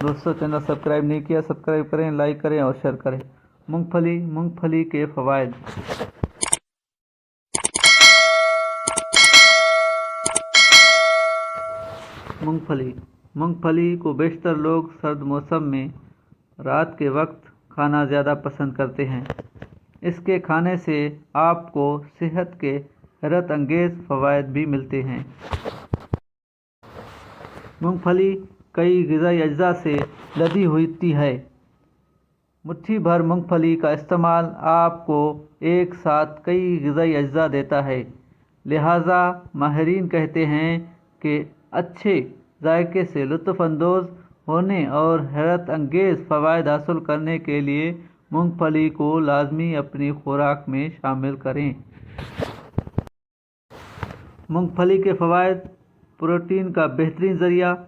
दोस्तों channel subscribe नहीं किया, सब्सक्राइब करें, लाइक करें और शेयर करें। मूंगफली के फ़वाइद। मूंगफली को बेशतर लोग सर्द मौसम में रात के वक्त खाना ज़्यादा पसंद करते हैं। इसके खाने से आपको सेहत के हैरत अंगेज़ फ़वाइद भी मिलते हैं। मूंगफली कई ग़िज़ाई अज्जा से लदी होती है। मुट्ठी भर मूंगफली का इस्तेमाल आपको एक साथ कई ग़िज़ाई अज्जा देता है। लिहाजा माहिरीन कहते हैं कि अच्छे जायके से लुत्फ़अंदोज़ होने और हैरत अंगेज़ फ़वाइद हासिल करने के लिए मूंगफली को लाजमी अपनी खुराक में शामिल करें। मूंगफली के फ़वाइद। प्रोटीन का बेहतरीन ज़रिया।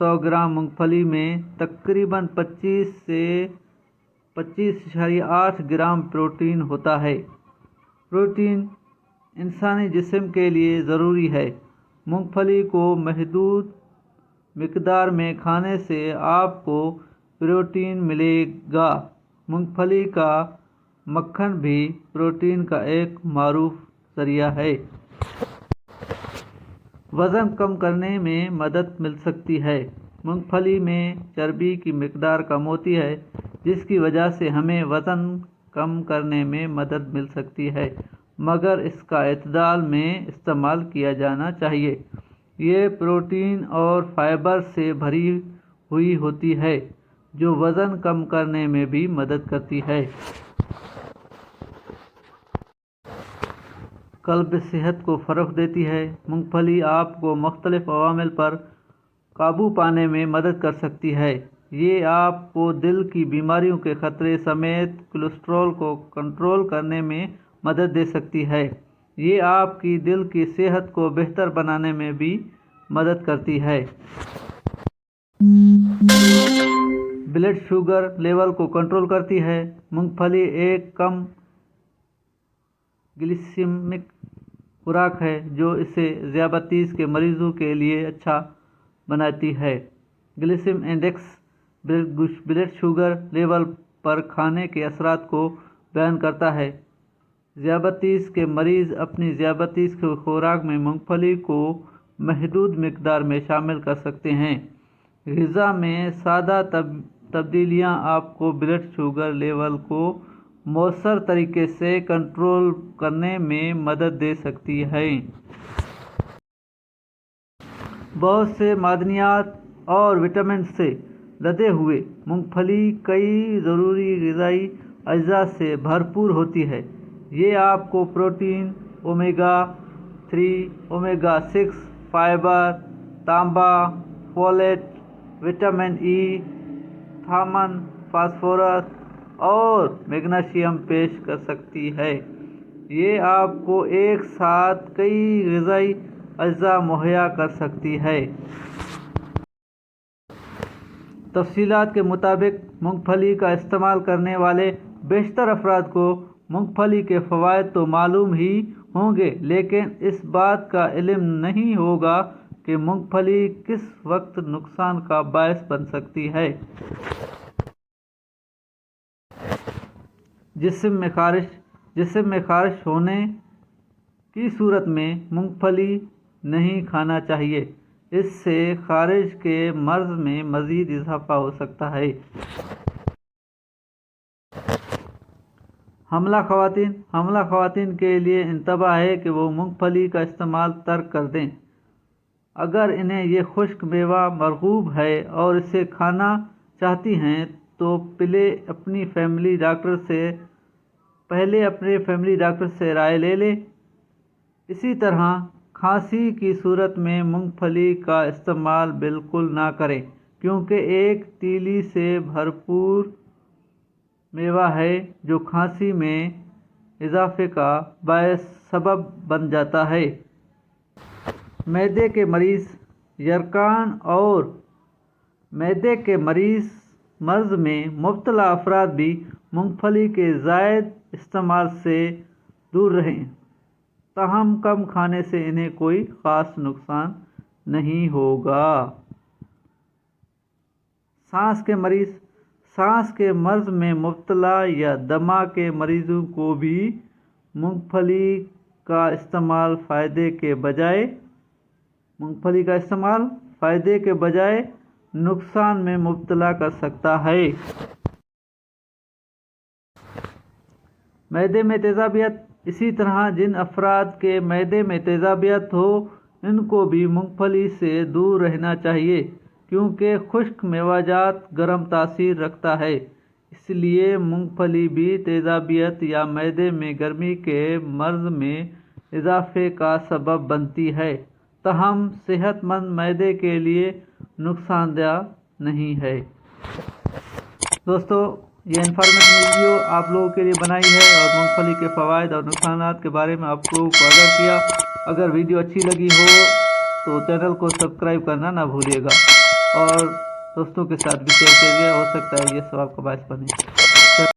100 ग्राम मूंगफली में तकरीबन 25 से 25.8 ग्राम प्रोटीन होता है। प्रोटीन इंसानी जिस्म के लिए ज़रूरी है। मूंगफली को महदूद मिकदार में खाने से आपको प्रोटीन मिलेगा। मूंगफली का मक्खन भी प्रोटीन का एक मारूफ ज़रिया है। वज़न कम करने में मदद मिल सकती है। मूंगफली में चर्बी की मिकदार कम होती है, जिसकी वजह से हमें वज़न कम करने में मदद मिल सकती है, मगर इसका एतदाल में इस्तेमाल किया जाना चाहिए। ये प्रोटीन और फाइबर से भरी हुई होती है, जो वज़न कम करने में भी मदद करती है। कल्ब सेहत को फ़रोग़ देती है। मूंगफली आपको मुख्तलिफ़ अवामिल पर काबू पाने में मदद कर सकती है। ये आपको दिल की बीमारियों के ख़तरे समेत कोलेस्ट्रॉल को कंट्रोल करने में मदद दे सकती है। ये आपकी दिल की सेहत को बेहतर बनाने में भी मदद करती है। ब्लड शुगर लेवल को कंट्रोल करती है। मूंगफली एक कम ग्लिसेमिक खुराक है, जो इसे ज़ियाबतीस के मरीज़ों के लिए अच्छा बनाती है। Glycaemic index blood sugar level पर खाने के असरात को बयान करता है। ज़ियाबतीस के मरीज़ अपनी ज़ियाबतीस की खुराक में मूंगफली को महदूद मिकदार में शामिल कर सकते हैं। ग़िज़ा में सादा तब्दीलियाँ आपको ब्लड शुगर लेवल को मौसर तरीके से कंट्रोल करने में मदद दे सकती हैं। बहुत से मादनियात और विटामिन से लदे हुए मूंगफली कई ज़रूरी ग़िज़ाई अज्जा से भरपूर होती है। ये आपको प्रोटीन, ओमेगा 3, ओमेगा 6, फाइबर, तांबा, फोलेट, विटामिन ई, थामन, फास्फोरस और मैग्नीशियम पेश कर सकती है। ये आपको एक साथ कई ग़िज़ाई अज्जा मुहैया कर सकती है। तफसीलात के मुताबिक मूंगफली का इस्तेमाल करने वाले बेशतर अफराद को मूंगफली के फ़वाइद तो मालूम ही होंगे, लेकिन इस बात का इल्म नहीं होगा कि मूंगफली किस वक्त नुकसान का बायस बन सकती है। जिस्म में ख़ारिश होने की सूरत में मूंगफली नहीं खाना चाहिए। इससे ख़ारिश के मर्ज़ में मज़ीद इजाफ़ा हो सकता है। हमला ख़वातीन के लिए इंतबाह है कि वो मूंगफली का इस्तेमाल तर्क कर दें। अगर इन्हें यह खुश्क मेवा मरग़ूब है और इसे खाना चाहती हैं तो पहले अपने फैमिली डॉक्टर से राय ले लें। इसी तरह खांसी की सूरत में मूंगफली का इस्तेमाल बिल्कुल ना करें, क्योंकि एक तीली से भरपूर मेवा है जो खांसी में इजाफे का सबब बन जाता है। मैदे के मरीज़, यरकान और मैदे के मर्ज़ में मुब्तला अफराद भी मूंगफली के ज़ायद इस्तेमाल से दूर रहें। ताहम कम खाने से इन्हें कोई ख़ास नुकसान नहीं होगा। सांस के मर्ज में मुब्तला या दमा के मरीजों को भी मूंगफली का इस्तेमाल फ़ायदे के बजाय नुकसान में मुब्तला कर सकता है। मैदे में तेज़ाबियत। इसी तरह जिन अफराद के मैदे में तेज़ाबियत हो इनको भी मूंगफली से दूर रहना चाहिए, क्योंकि खुश्क मेवाजात गर्म तासीर रखता है। इसलिए मूंगफली भी तेज़ाबियत या मैदे में गर्मी के मर्ज में इजाफे का सबब बनती है, तहम सेहतमंद मैदे के लिए नुकसानदेह नहीं है। दोस्तों, ये इन्फॉर्मेटिव वीडियो आप लोगों के लिए बनाई है और मूंगफली के फ़वाइद और नुकसानात के बारे में आपको अवगत किया। अगर वीडियो अच्छी लगी हो तो चैनल को सब्सक्राइब करना ना भूलिएगा और दोस्तों के साथ भी शेयर कीजिए, हो सकता है ये सवाब का बायस बने।